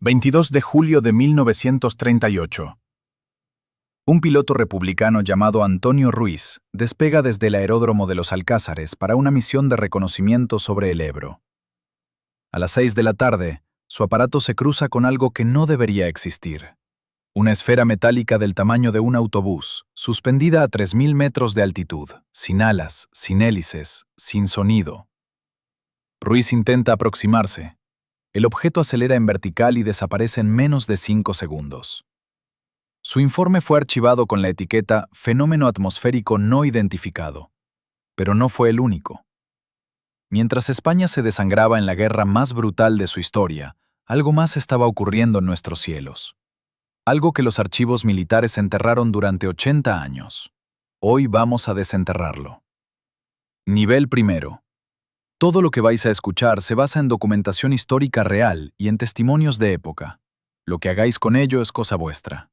22 de julio de 1938. Un piloto republicano llamado Antonio Ruiz despega desde el aeródromo de Los Alcázares para una misión de reconocimiento sobre el Ebro. A las 6 de la tarde, su aparato se cruza con algo que no debería existir. Una esfera metálica del tamaño de un autobús, suspendida a 3.000 metros de altitud, sin alas, sin hélices, sin sonido. Ruiz intenta aproximarse. El objeto acelera en vertical y desaparece en menos de 5 segundos. Su informe fue archivado con la etiqueta «Fenómeno atmosférico no identificado», pero no fue el único. Mientras España se desangraba en la guerra más brutal de su historia, algo más estaba ocurriendo en nuestros cielos. Algo que los archivos militares enterraron durante 80 años. Hoy vamos a desenterrarlo. Nivel primero. Todo lo que vais a escuchar se basa en documentación histórica real y en testimonios de época. Lo que hagáis con ello es cosa vuestra.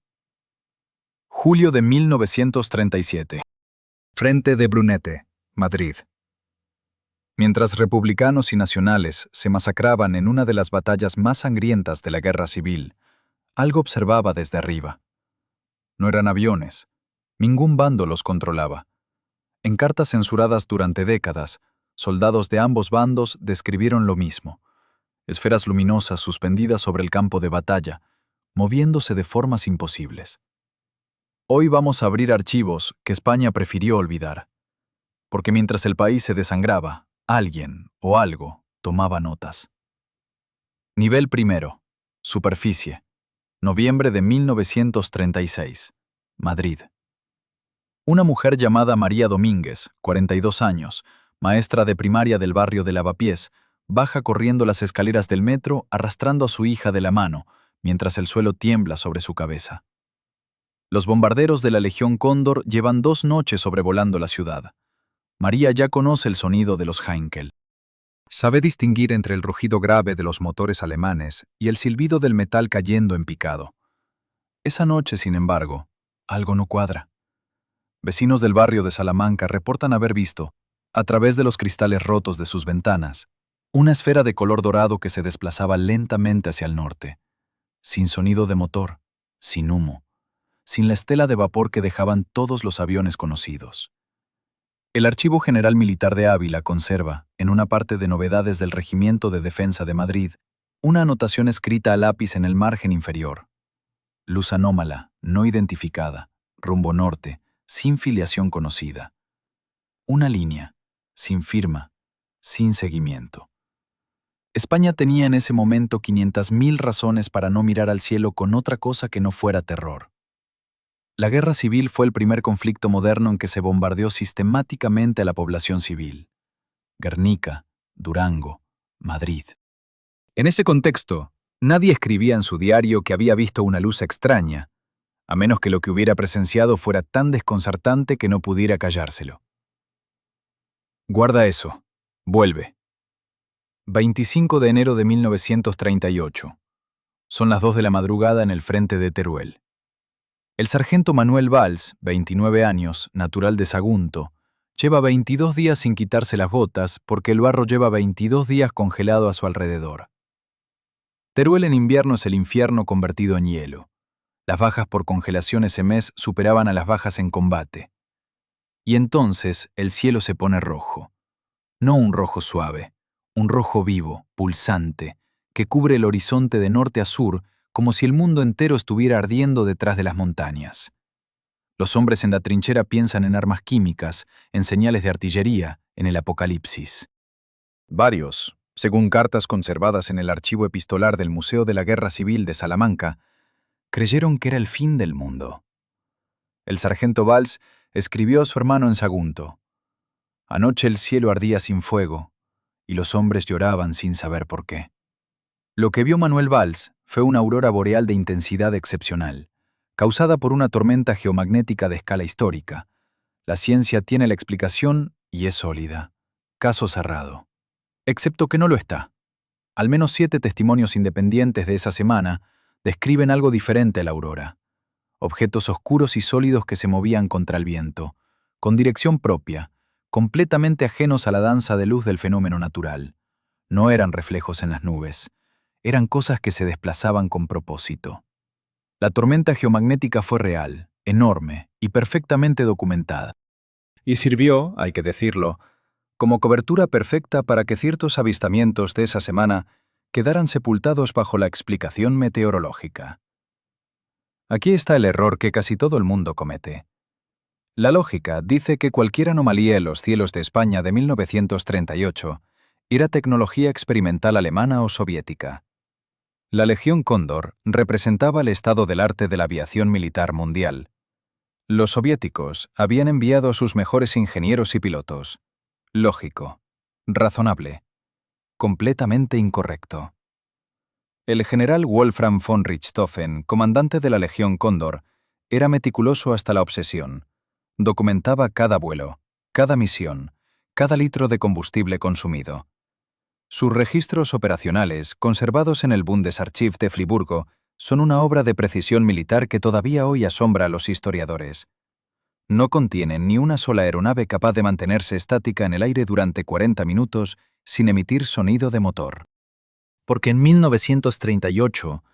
Julio de 1937. Frente de Brunete, Madrid. Mientras republicanos y nacionales se masacraban en una de las batallas más sangrientas de la guerra civil, algo observaba desde arriba. No eran aviones. Ningún bando los controlaba. En cartas censuradas durante décadas, soldados de ambos bandos describieron lo mismo. Esferas luminosas suspendidas sobre el campo de batalla, moviéndose de formas imposibles. Hoy vamos a abrir archivos que España prefirió olvidar. Porque mientras el país se desangraba, alguien o algo tomaba notas. Nivel primero. Superficie. Noviembre de 1936. Madrid. Una mujer llamada María Domínguez, 42 años, maestra de primaria del barrio de Lavapiés, baja corriendo las escaleras del metro arrastrando a su hija de la mano, mientras el suelo tiembla sobre su cabeza. Los bombarderos de la Legión Cóndor llevan 2 noches sobrevolando la ciudad. María ya conoce el sonido de los Heinkel. Sabe distinguir entre el rugido grave de los motores alemanes y el silbido del metal cayendo en picado. Esa noche, sin embargo, algo no cuadra. Vecinos del barrio de Salamanca reportan haber visto, a través de los cristales rotos de sus ventanas, una esfera de color dorado que se desplazaba lentamente hacia el norte, sin sonido de motor, sin humo, sin la estela de vapor que dejaban todos los aviones conocidos. El Archivo General Militar de Ávila conserva, en una parte de novedades del Regimiento de Defensa de Madrid, una anotación escrita a lápiz en el margen inferior. Luz anómala, no identificada, rumbo norte, sin filiación conocida. Una línea, sin firma, sin seguimiento. España tenía en ese momento 500.000 razones para no mirar al cielo con otra cosa que no fuera terror. La guerra civil fue el primer conflicto moderno en que se bombardeó sistemáticamente a la población civil. Guernica, Durango, Madrid. En ese contexto, nadie escribía en su diario que había visto una luz extraña, a menos que lo que hubiera presenciado fuera tan desconcertante que no pudiera callárselo. Guarda eso. Vuelve. 25 de enero de 1938. Son las 2 de la madrugada en el frente de Teruel. El sargento Manuel Valls, 29 años, natural de Sagunto, lleva 22 días sin quitarse las botas porque el barro lleva 22 días congelado a su alrededor. Teruel en invierno es el infierno convertido en hielo. Las bajas por congelación ese mes superaban a las bajas en combate. Y entonces el cielo se pone rojo. No un rojo suave, un rojo vivo, pulsante, que cubre el horizonte de norte a sur como si el mundo entero estuviera ardiendo detrás de las montañas. Los hombres en la trinchera piensan en armas químicas, en señales de artillería, en el apocalipsis. Varios, según cartas conservadas en el archivo epistolar del Museo de la Guerra Civil de Salamanca, creyeron que era el fin del mundo. El sargento Valls escribió a su hermano en Sagunto: «Anoche el cielo ardía sin fuego, y los hombres lloraban sin saber por qué». Lo que vio Manuel Valls fue una aurora boreal de intensidad excepcional, causada por una tormenta geomagnética de escala histórica. La ciencia tiene la explicación y es sólida. Caso cerrado. Excepto que no lo está. Al menos 7 testimonios independientes de esa semana describen algo diferente a la aurora. Objetos oscuros y sólidos que se movían contra el viento, con dirección propia, completamente ajenos a la danza de luz del fenómeno natural. No eran reflejos en las nubes. eran cosas que se desplazaban con propósito. La tormenta geomagnética fue real, enorme y perfectamente documentada. Y sirvió, hay que decirlo, como cobertura perfecta para que ciertos avistamientos de esa semana quedaran sepultados bajo la explicación meteorológica. Aquí está el error que casi todo el mundo comete. La lógica dice que cualquier anomalía en los cielos de España de 1938 era tecnología experimental alemana o soviética. La Legión Cóndor representaba el estado del arte de la aviación militar mundial. Los soviéticos habían enviado a sus mejores ingenieros y pilotos. Lógico, razonable, completamente incorrecto. El general Wolfram von Richthofen, comandante de la Legión Cóndor, era meticuloso hasta la obsesión. Documentaba cada vuelo, cada misión, cada litro de combustible consumido. Sus registros operacionales, conservados en el Bundesarchiv de Friburgo, son una obra de precisión militar que todavía hoy asombra a los historiadores. No contienen ni una sola aeronave capaz de mantenerse estática en el aire durante 40 minutos sin emitir sonido de motor. Porque en 1938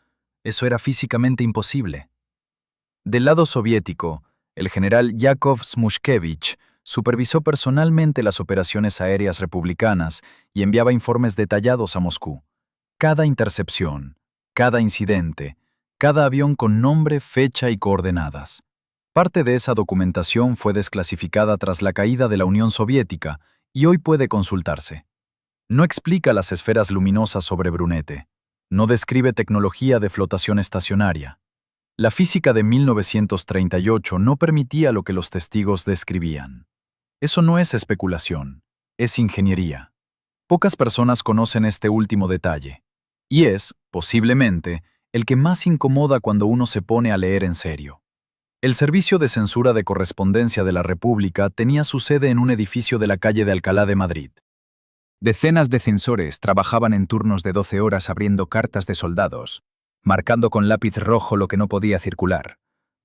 eso era físicamente imposible. Del lado soviético, el general Yakov Smushkevich supervisó personalmente las operaciones aéreas republicanas y enviaba informes detallados a Moscú. Cada intercepción, cada incidente, cada avión con nombre, fecha y coordenadas. Parte de esa documentación fue desclasificada tras la caída de la Unión Soviética y hoy puede consultarse. No explica las esferas luminosas sobre Brunete. No describe tecnología de flotación estacionaria. La física de 1938 no permitía lo que los testigos describían. Eso no es especulación, es ingeniería. Pocas personas conocen este último detalle, y es, posiblemente, el que más incomoda cuando uno se pone a leer en serio. El Servicio de Censura de Correspondencia de la República tenía su sede en un edificio de la calle de Alcalá de Madrid. Decenas de censores trabajaban en turnos de 12 horas abriendo cartas de soldados, marcando con lápiz rojo lo que no podía circular,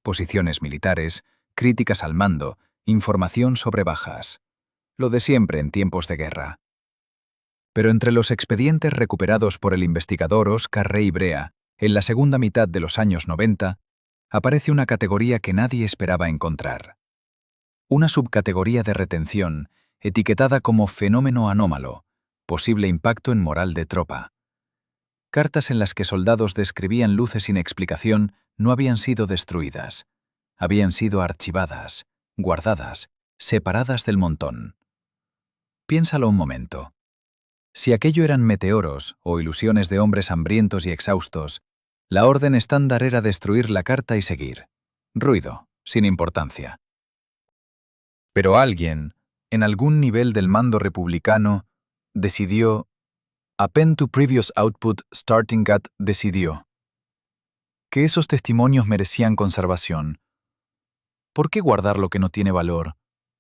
posiciones militares, críticas al mando, información sobre bajas. Lo de siempre en tiempos de guerra. Pero entre los expedientes recuperados por el investigador Óscar Rey Brea, en la segunda mitad de los años 90, aparece una categoría que nadie esperaba encontrar. Una subcategoría de retención, etiquetada como fenómeno anómalo, posible impacto en moral de tropa. Cartas en las que soldados describían luces sin explicación no habían sido destruidas. Habían sido archivadas, guardadas, separadas del montón. Piénsalo un momento. Si aquello eran meteoros o ilusiones de hombres hambrientos y exhaustos, la orden estándar era destruir la carta y seguir. Ruido, sin importancia. Pero alguien, en algún nivel del mando republicano, decidió Append to previous output starting at decidió que esos testimonios merecían conservación. ¿Por qué guardar lo que no tiene valor?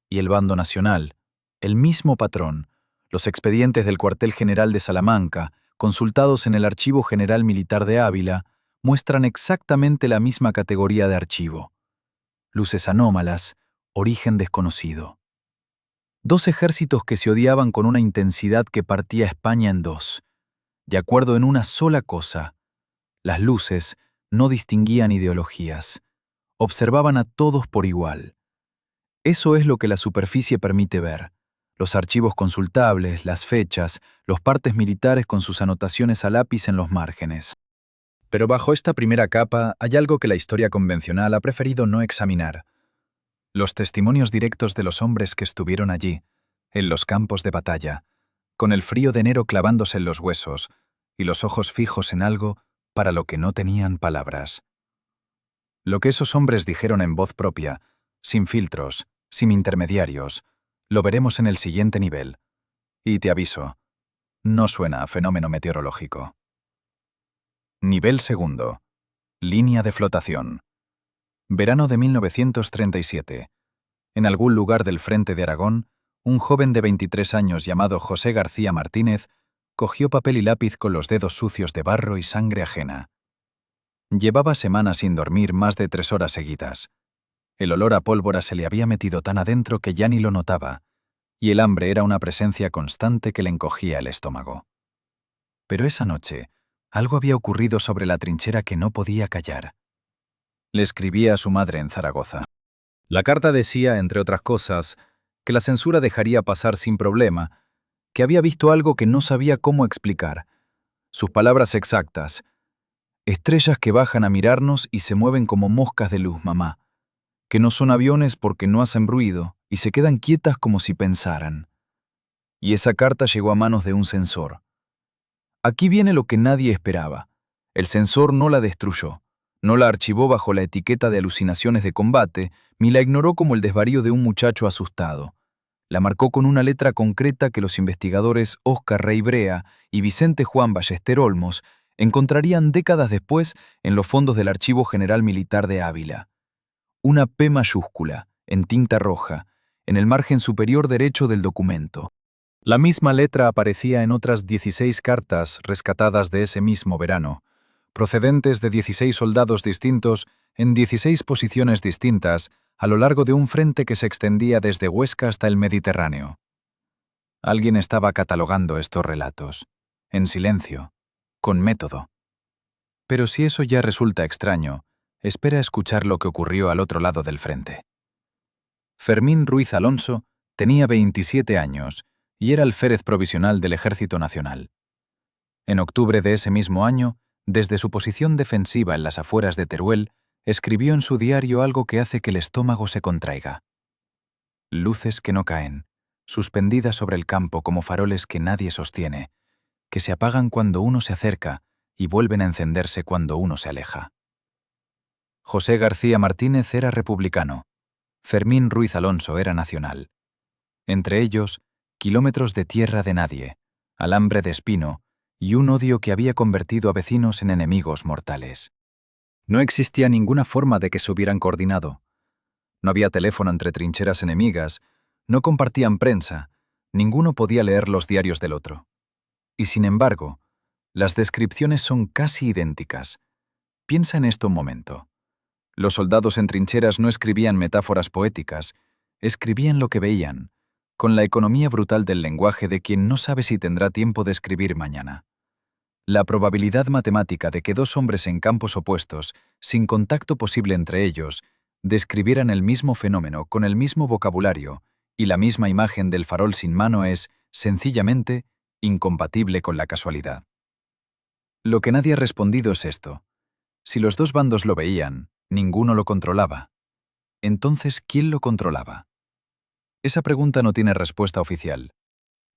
Y el bando nacional, el mismo patrón, los expedientes del cuartel general de Salamanca, consultados en el Archivo General Militar de Ávila, muestran exactamente la misma categoría de archivo. Luces anómalas, origen desconocido. Dos ejércitos que se odiaban con una intensidad que partía a España en dos, de acuerdo en una sola cosa. Las luces no distinguían ideologías, observaban a todos por igual. Eso es lo que la superficie permite ver. Los archivos consultables, las fechas, los partes militares con sus anotaciones a lápiz en los márgenes. Pero bajo esta primera capa hay algo que la historia convencional ha preferido no examinar. Los testimonios directos de los hombres que estuvieron allí, en los campos de batalla, con el frío de enero clavándose en los huesos y los ojos fijos en algo para lo que no tenían palabras. Lo que esos hombres dijeron en voz propia, sin filtros, sin intermediarios, lo veremos en el siguiente nivel. Y te aviso, no suena a fenómeno meteorológico. Nivel segundo. Línea de flotación. Verano de 1937. En algún lugar del frente de Aragón, un joven de 23 años llamado José García Martínez cogió papel y lápiz con los dedos sucios de barro y sangre ajena. Llevaba semanas sin dormir más de 3 horas seguidas. El olor a pólvora se le había metido tan adentro que ya ni lo notaba, y el hambre era una presencia constante que le encogía el estómago. Pero esa noche, Algo había ocurrido sobre la trinchera que no podía callar. Le escribía a su madre en Zaragoza. La carta decía, entre otras cosas, que la censura dejaría pasar sin problema, que había visto algo que no sabía cómo explicar. Sus palabras exactas: estrellas que bajan a mirarnos y se mueven como moscas de luz, mamá, que no son aviones porque no hacen ruido y se quedan quietas como si pensaran. Y esa carta llegó a manos de un censor. Aquí viene lo que nadie esperaba. El censor no la destruyó, no la archivó bajo la etiqueta de alucinaciones de combate, ni la ignoró como el desvarío de un muchacho asustado. La marcó con una letra concreta que los investigadores Óscar Rey Brea y Vicente Juan Ballester Olmos encontrarían décadas después en los fondos del Archivo General Militar de Ávila. Una P mayúscula, en tinta roja, en el margen superior derecho del documento. La misma letra aparecía en otras 16 cartas rescatadas de ese mismo verano, procedentes de 16 soldados distintos en 16 posiciones distintas a lo largo de un frente que se extendía desde Huesca hasta el Mediterráneo. Alguien estaba catalogando estos relatos, en silencio, con método. Pero si eso ya resulta extraño, espera escuchar lo que ocurrió al otro lado del frente. Fermín Ruiz Alonso tenía 27 años y era alférez provisional del Ejército Nacional. En octubre de ese mismo año, desde su posición defensiva en las afueras de Teruel, escribió en su diario algo que hace que el estómago se contraiga. Luces que no caen, suspendidas sobre el campo como faroles que nadie sostiene, que se apagan cuando uno se acerca y vuelven a encenderse cuando uno se aleja. José García Martínez era republicano. Fermín Ruiz Alonso era nacional. Entre ellos, kilómetros de tierra de nadie, alambre de espino y un odio que había convertido a vecinos en enemigos mortales. No existía ninguna forma de que se hubieran coordinado. No había teléfono entre trincheras enemigas, no compartían prensa, ninguno podía leer los diarios del otro. Y sin embargo, las descripciones son casi idénticas. Piensa en esto un momento. Los soldados en trincheras no escribían metáforas poéticas, escribían lo que veían, con la economía brutal del lenguaje de quien no sabe si tendrá tiempo de escribir mañana. La probabilidad matemática de que dos hombres en campos opuestos, sin contacto posible entre ellos, describieran el mismo fenómeno con el mismo vocabulario y la misma imagen del farol sin mano es, sencillamente, incompatible con la casualidad. Lo que nadie ha respondido es esto. Si los dos bandos lo veían, ninguno lo controlaba. Entonces, ¿quién lo controlaba? Esa pregunta no tiene respuesta oficial.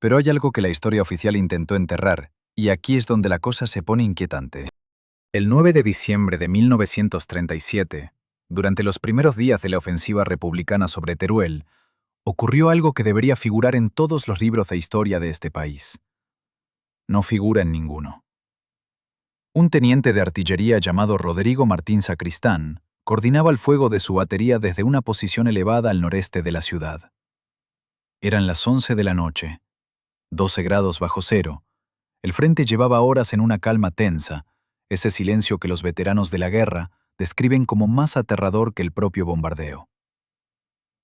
Pero hay algo que la historia oficial intentó enterrar, y aquí es donde la cosa se pone inquietante. El 9 de diciembre de 1937, durante los primeros días de la ofensiva republicana sobre Teruel, ocurrió algo que debería figurar en todos los libros de historia de este país. No figura en ninguno. Un teniente de artillería llamado Rodrigo Martín Sacristán coordinaba el fuego de su batería desde una posición elevada al noreste de la ciudad. Eran las 11 de la noche, 12 grados bajo cero. El frente llevaba horas en una calma tensa, ese silencio que los veteranos de la guerra describen como más aterrador que el propio bombardeo.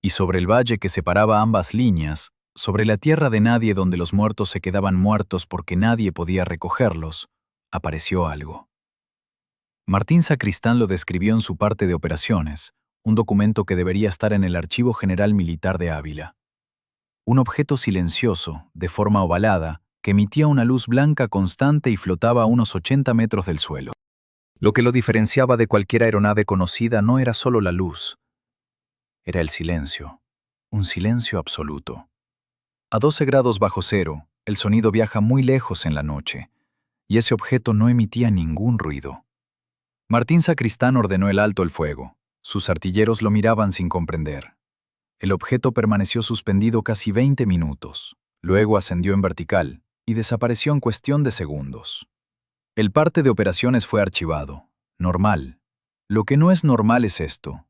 Y sobre el valle que separaba ambas líneas, sobre la tierra de nadie donde los muertos se quedaban muertos porque nadie podía recogerlos, apareció algo. Martín Sacristán lo describió en su parte de operaciones, un documento que debería estar en el Archivo General Militar de Ávila. Un objeto silencioso, de forma ovalada, que emitía una luz blanca constante y flotaba a unos 80 metros del suelo. Lo que lo diferenciaba de cualquier aeronave conocida no era solo la luz, era el silencio, un silencio absoluto. A 12 grados bajo cero, el sonido viaja muy lejos en la noche, y ese objeto no emitía ningún ruido. Martín Sacristán ordenó el alto el fuego. Sus artilleros lo miraban sin comprender. El objeto permaneció suspendido casi 20 minutos. Luego ascendió en vertical y desapareció en cuestión de segundos. El parte de operaciones fue archivado. Normal. Lo que no es normal es esto.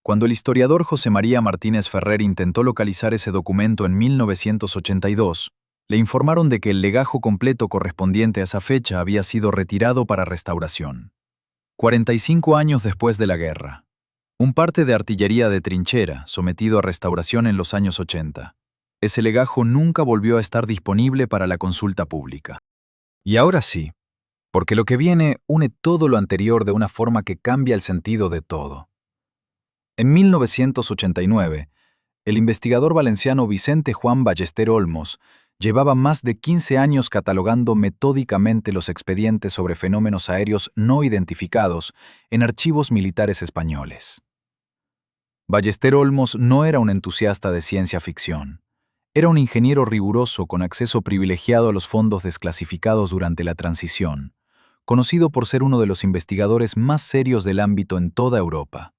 Cuando el historiador José María Martínez Ferrer intentó localizar ese documento en 1982, le informaron de que el legajo completo correspondiente a esa fecha había sido retirado para restauración. 45 años después de la guerra. Un parte de artillería de trinchera, sometido a restauración en los años 80. Ese legajo nunca volvió a estar disponible para la consulta pública. Y ahora sí, Porque lo que viene une todo lo anterior de una forma que cambia el sentido de todo. En 1989, el investigador valenciano Vicente Juan Ballester Olmos llevaba más de 15 años catalogando metódicamente los expedientes sobre fenómenos aéreos no identificados en archivos militares españoles. Ballester Olmos no era un entusiasta de ciencia ficción. Era un ingeniero riguroso con acceso privilegiado a los fondos desclasificados durante la transición, conocido por ser uno de los investigadores más serios del ámbito en toda Europa.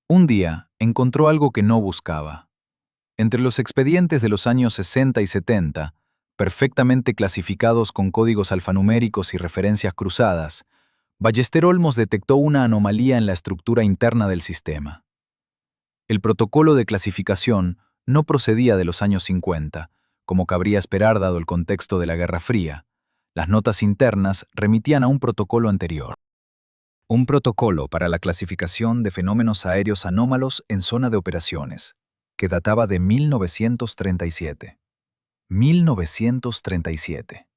Un día encontró algo que no buscaba. Entre los expedientes de los años 60 y 70, perfectamente clasificados con códigos alfanuméricos y referencias cruzadas, Ballester Olmos detectó una anomalía en la estructura interna del sistema. El protocolo de clasificación no procedía de los años 50, como cabría esperar dado el contexto de la Guerra Fría. Las notas internas remitían a un protocolo anterior. Un protocolo para la clasificación de fenómenos aéreos anómalos en zona de operaciones, que databa de 1937. 1937.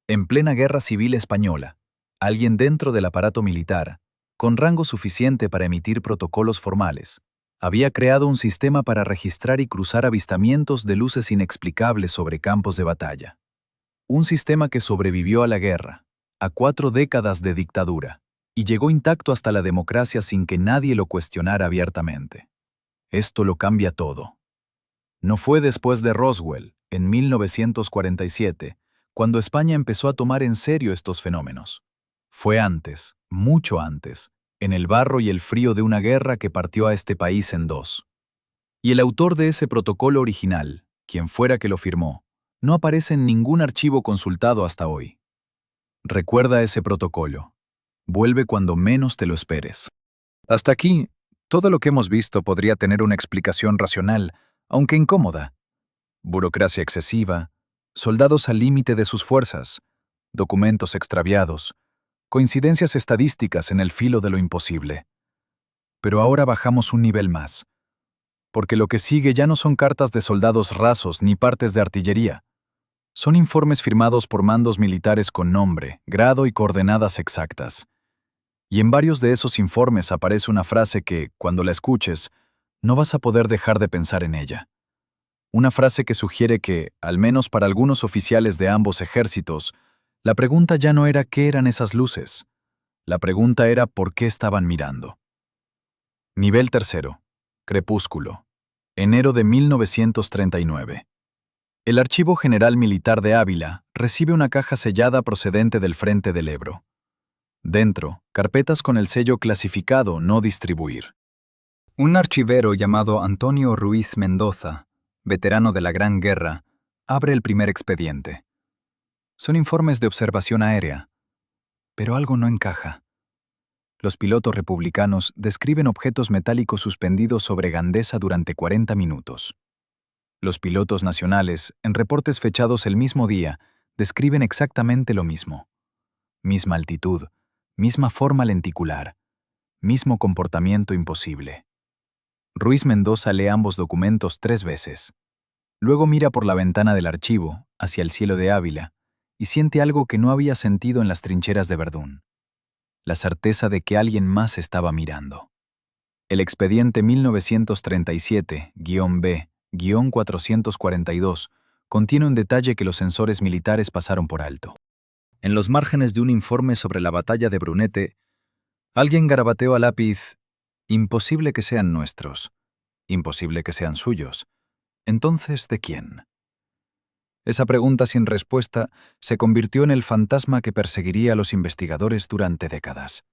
En plena Guerra Civil Española, alguien dentro del aparato militar, con rango suficiente para emitir protocolos formales, había creado un sistema para registrar y cruzar avistamientos de luces inexplicables sobre campos de batalla. Un sistema que sobrevivió a la guerra, a 4 décadas de dictadura, y llegó intacto hasta la democracia sin que nadie lo cuestionara abiertamente. Esto lo cambia todo. No fue después de Roswell, en 1947, cuando España empezó a tomar en serio estos fenómenos. Fue antes, mucho antes, en el barro y el frío de una guerra que partió a este país en dos. Y el autor de ese protocolo original, quien fuera que lo firmó, no aparece en ningún archivo consultado hasta hoy. Recuerda ese protocolo. Vuelve cuando menos te lo esperes. Hasta aquí, todo lo que hemos visto podría tener una explicación racional, aunque incómoda. Burocracia excesiva, soldados al límite de sus fuerzas, documentos extraviados, coincidencias estadísticas en el filo de lo imposible. Pero ahora bajamos un nivel más, porque lo que sigue ya no son cartas de soldados rasos ni partes de artillería. Son informes firmados por mandos militares con nombre, grado y coordenadas exactas. Y en varios de esos informes aparece una frase que, cuando la escuches, no vas a poder dejar de pensar en ella. Una frase que sugiere que, al menos para algunos oficiales de ambos ejércitos, la pregunta ya no era qué eran esas luces. La pregunta era por qué estaban mirando. Nivel 3. Crepúsculo. Enero de 1939. El Archivo General Militar de Ávila recibe una caja sellada procedente del Frente del Ebro. Dentro, carpetas con el sello clasificado no distribuir. Un archivero llamado Antonio Ruiz Mendoza, veterano de la Gran Guerra, abre el primer expediente. Son informes de observación aérea, pero algo no encaja. Los pilotos republicanos describen objetos metálicos suspendidos sobre Gandesa durante 40 minutos. Los pilotos nacionales, en reportes fechados el mismo día, describen exactamente lo mismo. Misma altitud, misma forma lenticular, mismo comportamiento imposible. Ruiz Mendoza lee ambos documentos 3 veces. Luego mira por la ventana del archivo, hacia el cielo de Ávila, y siente algo que no había sentido en las trincheras de Verdún. La certeza de que alguien más estaba mirando. El expediente 1937-B-442 contiene un detalle que los sensores militares pasaron por alto. En los márgenes de un informe sobre la batalla de Brunete, alguien garabateó a lápiz: imposible que sean nuestros, imposible que sean suyos. Entonces, ¿de quién? Esa pregunta sin respuesta se convirtió en el fantasma que perseguiría a los investigadores durante décadas.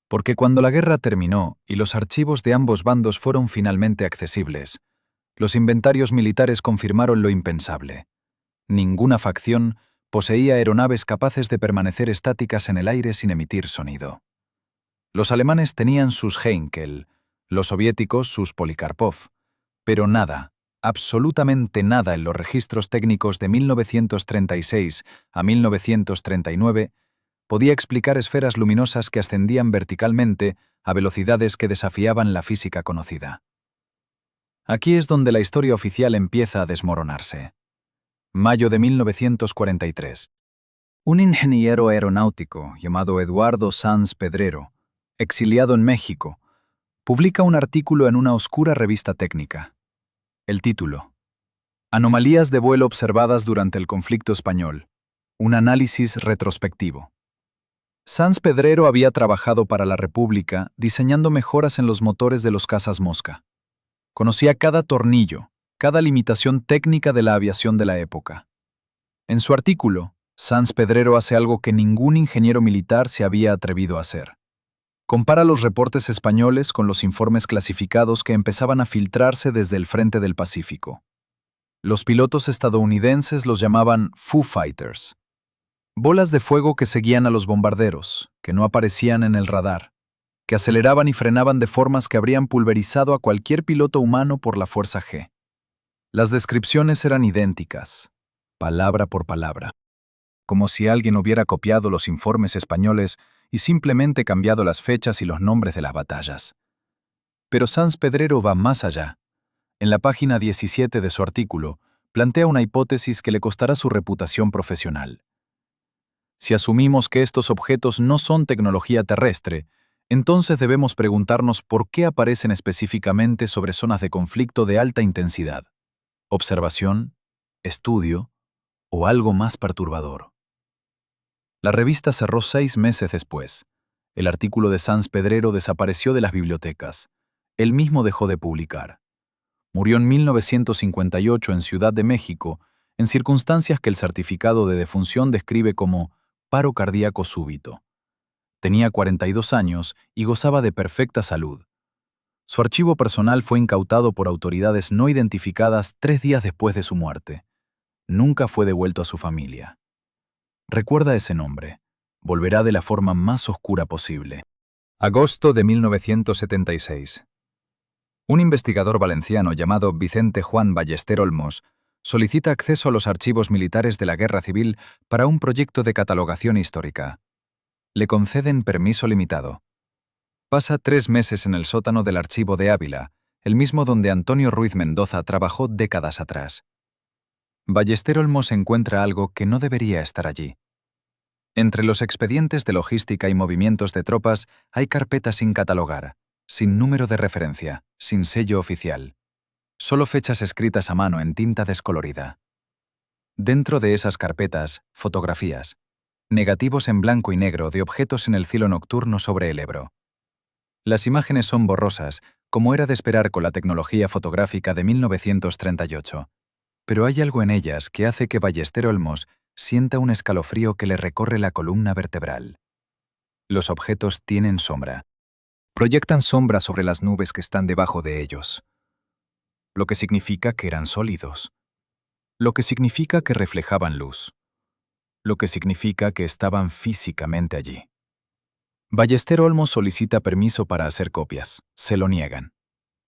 Porque cuando la guerra terminó y los archivos de ambos bandos fueron finalmente accesibles, los inventarios militares confirmaron lo impensable. Ninguna facción poseía aeronaves capaces de permanecer estáticas en el aire sin emitir sonido. Los alemanes tenían sus Heinkel, los soviéticos sus Polikarpov, pero nada, absolutamente nada en los registros técnicos de 1936 a 1939 podía explicar esferas luminosas que ascendían verticalmente a velocidades que desafiaban la física conocida. Aquí es donde la historia oficial empieza a desmoronarse. Mayo de 1943. Un ingeniero aeronáutico llamado Eduardo Sanz Pedrero, exiliado en México, publica un artículo en una oscura revista técnica. El título: Anomalías de vuelo observadas durante el conflicto español. Un análisis retrospectivo. Sanz Pedrero había trabajado para la República diseñando mejoras en los motores de los cazas Mosca. Conocía cada tornillo, cada limitación técnica de la aviación de la época. En su artículo, Sanz Pedrero hace algo que ningún ingeniero militar se había atrevido a hacer. Compara los reportes españoles con los informes clasificados que empezaban a filtrarse desde el frente del Pacífico. Los pilotos estadounidenses los llamaban Foo Fighters. Bolas de fuego que seguían a los bombarderos, que no aparecían en el radar, que aceleraban y frenaban de formas que habrían pulverizado a cualquier piloto humano por la fuerza G. Las descripciones eran idénticas, palabra por palabra, como si alguien hubiera copiado los informes españoles y simplemente cambiado las fechas y los nombres de las batallas. Pero Sanz Pedrero va más allá. En la página 17 de su artículo, plantea una hipótesis que le costará su reputación profesional. Si asumimos que estos objetos no son tecnología terrestre, entonces debemos preguntarnos por qué aparecen específicamente sobre zonas de conflicto de alta intensidad. Observación, estudio o algo más perturbador. La revista cerró 6 meses después. El artículo de Sanz Pedrero desapareció de las bibliotecas. Él mismo dejó de publicar. Murió en 1958 en Ciudad de México, en circunstancias que el certificado de defunción describe como paro cardíaco súbito. Tenía 42 años y gozaba de perfecta salud. Su archivo personal fue incautado por autoridades no identificadas 3 días después de su muerte. Nunca fue devuelto a su familia. Recuerda ese nombre. Volverá de la forma más oscura posible. Agosto de 1976. Un investigador valenciano llamado Vicente Juan Ballester Olmos solicita acceso a los archivos militares de la Guerra Civil para un proyecto de catalogación histórica. Le conceden permiso limitado. Pasa 3 meses en el sótano del archivo de Ávila, el mismo donde Antonio Ruiz Mendoza trabajó décadas atrás. Ballester Olmos encuentra algo que no debería estar allí. Entre los expedientes de logística y movimientos de tropas hay carpetas sin catalogar, sin número de referencia, sin sello oficial. Solo fechas escritas a mano en tinta descolorida. Dentro de esas carpetas, fotografías. Negativos en blanco y negro de objetos en el cielo nocturno sobre el Ebro. Las imágenes son borrosas, como era de esperar con la tecnología fotográfica de 1938. Pero hay algo en ellas que hace que Ballester Olmos sienta un escalofrío que le recorre la columna vertebral. Los objetos tienen sombra. Proyectan sombra sobre las nubes que están debajo de ellos. Lo que significa que eran sólidos. Lo que significa que reflejaban luz. Lo que significa que estaban físicamente allí. Ballester Olmos solicita permiso para hacer copias. Se lo niegan.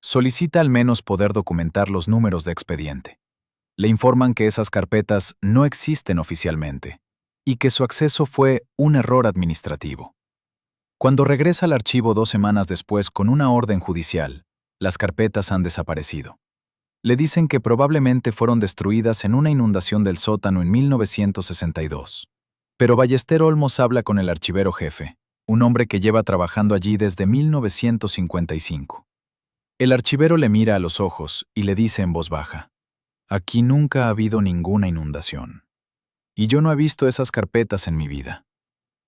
Solicita al menos poder documentar los números de expediente. Le informan que esas carpetas no existen oficialmente y que su acceso fue un error administrativo. Cuando regresa al archivo 2 semanas después con una orden judicial, las carpetas han desaparecido. Le dicen que probablemente fueron destruidas en una inundación del sótano en 1962. Pero Ballester Olmos habla con el archivero jefe, un hombre que lleva trabajando allí desde 1955. El archivero le mira a los ojos y le dice en voz baja: «Aquí nunca ha habido ninguna inundación. Y yo no he visto esas carpetas en mi vida.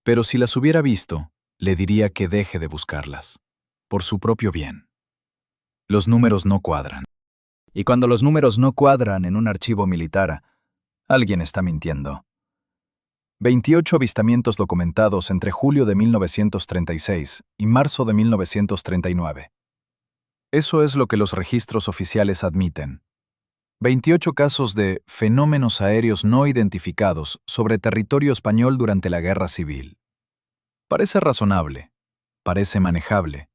Pero si las hubiera visto, le diría que deje de buscarlas, por su propio bien. Los números no cuadran. Y cuando los números no cuadran en un archivo militar, alguien está mintiendo». 28 avistamientos documentados entre julio de 1936 y marzo de 1939. Eso es lo que los registros oficiales admiten. 28 casos de fenómenos aéreos no identificados sobre territorio español durante la Guerra Civil. Parece razonable, parece manejable,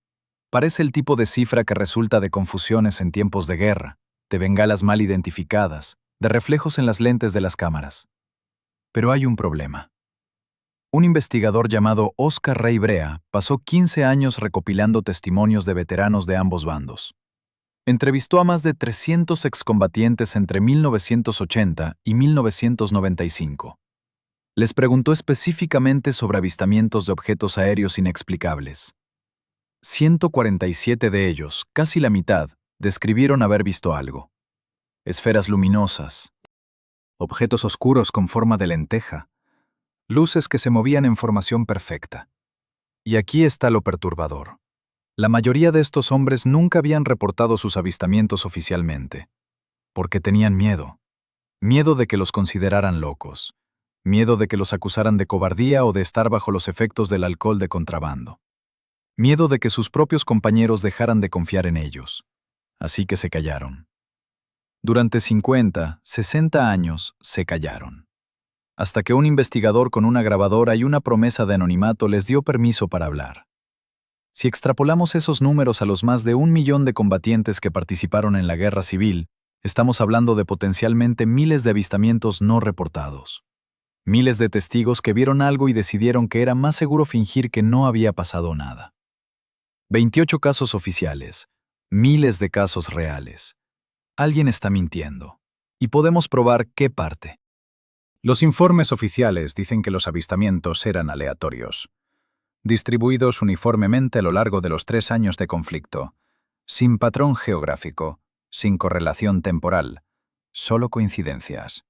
parece el tipo de cifra que resulta de confusiones en tiempos de guerra, de bengalas mal identificadas, de reflejos en las lentes de las cámaras. Pero hay un problema. Un investigador llamado Óscar Rey Brea pasó 15 años recopilando testimonios de veteranos de ambos bandos. Entrevistó a más de 300 excombatientes entre 1980 y 1995. Les preguntó específicamente sobre avistamientos de objetos aéreos inexplicables. 147 de ellos, casi la mitad, describieron haber visto algo. Esferas luminosas, objetos oscuros con forma de lenteja, luces que se movían en formación perfecta. Y aquí está lo perturbador. La mayoría de estos hombres nunca habían reportado sus avistamientos oficialmente, porque tenían miedo. Miedo de que los consideraran locos. Miedo de que los acusaran de cobardía o de estar bajo los efectos del alcohol de contrabando. Miedo de que sus propios compañeros dejaran de confiar en ellos. Así que se callaron. Durante 50, 60 años se callaron. Hasta que un investigador con una grabadora y una promesa de anonimato les dio permiso para hablar. Si extrapolamos esos números a los más de 1 millón de combatientes que participaron en la guerra civil, estamos hablando de potencialmente miles de avistamientos no reportados. Miles de testigos que vieron algo y decidieron que era más seguro fingir que no había pasado nada. 28 casos oficiales, miles de casos reales. Alguien está mintiendo. Y podemos probar qué parte. Los informes oficiales dicen que los avistamientos eran aleatorios, distribuidos uniformemente a lo largo de los 3 años de conflicto, sin patrón geográfico, sin correlación temporal, solo coincidencias.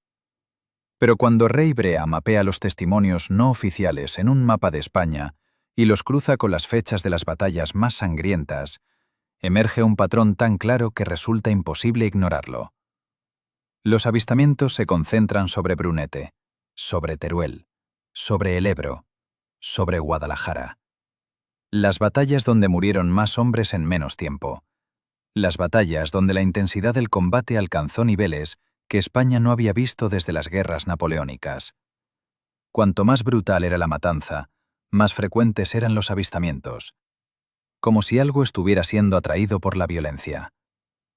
Pero cuando Rey Brea mapea los testimonios no oficiales en un mapa de España y los cruza con las fechas de las batallas más sangrientas, emerge un patrón tan claro que resulta imposible ignorarlo. Los avistamientos se concentran sobre Brunete, sobre Teruel, sobre el Ebro, sobre Guadalajara. Las batallas donde murieron más hombres en menos tiempo. Las batallas donde la intensidad del combate alcanzó niveles que España no había visto desde las guerras napoleónicas. Cuanto más brutal era la matanza, más frecuentes eran los avistamientos. Como si algo estuviera siendo atraído por la violencia.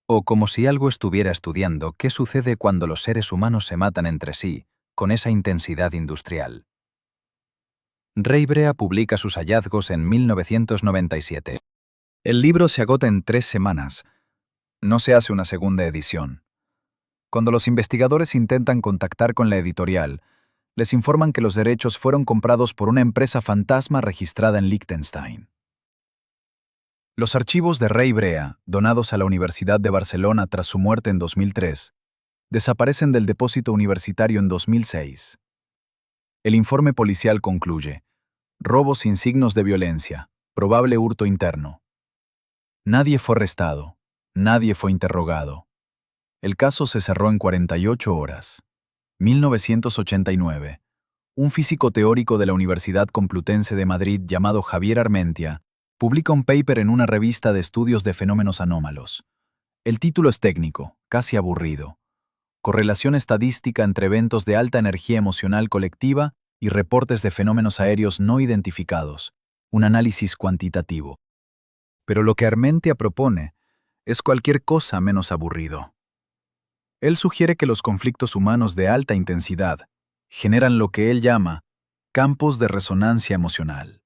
O como si algo estuviera estudiando qué sucede cuando los seres humanos se matan entre sí, con esa intensidad industrial. Rey Brea publica sus hallazgos en 1997. El libro se agota en 3 semanas. No se hace una segunda edición. Cuando los investigadores intentan contactar con la editorial, les informan que los derechos fueron comprados por una empresa fantasma registrada en Liechtenstein. Los archivos de Rey Brea, donados a la Universidad de Barcelona tras su muerte en 2003, desaparecen del depósito universitario en 2006. El informe policial concluye: robo sin signos de violencia, probable hurto interno. Nadie fue arrestado, nadie fue interrogado. El caso se cerró en 48 horas. 1989. Un físico teórico de la Universidad Complutense de Madrid llamado Javier Armentia publica un paper en una revista de estudios de fenómenos anómalos. El título es técnico, casi aburrido. Correlación estadística entre eventos de alta energía emocional colectiva y reportes de fenómenos aéreos no identificados. Un análisis cuantitativo. Pero lo que Armentia propone es cualquier cosa menos aburrido. Él sugiere que los conflictos humanos de alta intensidad generan lo que él llama campos de resonancia emocional.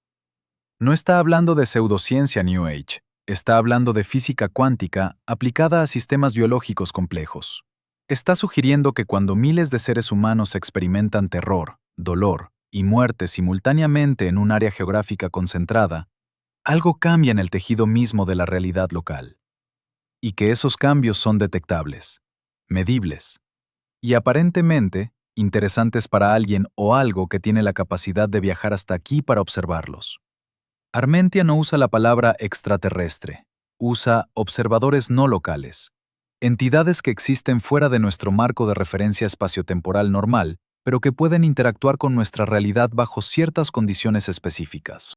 No está hablando de pseudociencia New Age, está hablando de física cuántica aplicada a sistemas biológicos complejos. Está sugiriendo que cuando miles de seres humanos experimentan terror, dolor y muerte simultáneamente en un área geográfica concentrada, algo cambia en el tejido mismo de la realidad local. Y que esos cambios son detectables, medibles y aparentemente interesantes para alguien o algo que tiene la capacidad de viajar hasta aquí para observarlos. Armentia no usa la palabra extraterrestre, usa observadores no locales, entidades que existen fuera de nuestro marco de referencia espaciotemporal normal, pero que pueden interactuar con nuestra realidad bajo ciertas condiciones específicas.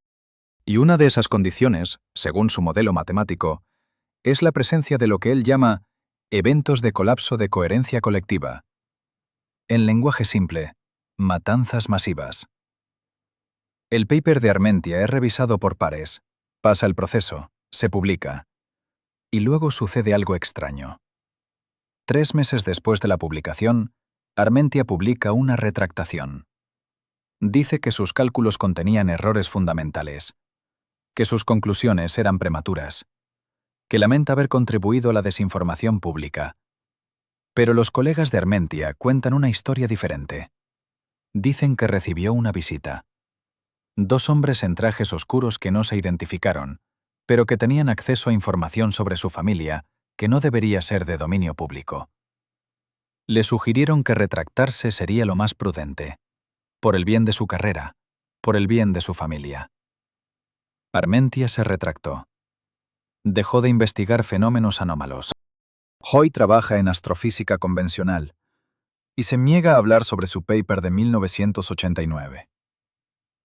Y una de esas condiciones, según su modelo matemático, es la presencia de lo que él llama eventos de colapso de coherencia colectiva. En lenguaje simple, matanzas masivas. El paper de Armentia es revisado por pares, pasa el proceso, se publica. Y luego sucede algo extraño. 3 meses después de la publicación, Armentia publica una retractación. Dice que sus cálculos contenían errores fundamentales, que sus conclusiones eran prematuras, que lamenta haber contribuido a la desinformación pública. Pero los colegas de Armentia cuentan una historia diferente. Dicen que recibió una visita. Dos hombres en trajes oscuros que no se identificaron, pero que tenían acceso a información sobre su familia que no debería ser de dominio público. Le sugirieron que retractarse sería lo más prudente, por el bien de su carrera, por el bien de su familia. Armentia se retractó. Dejó de investigar fenómenos anómalos. Hoy trabaja en astrofísica convencional y se niega a hablar sobre su paper de 1989.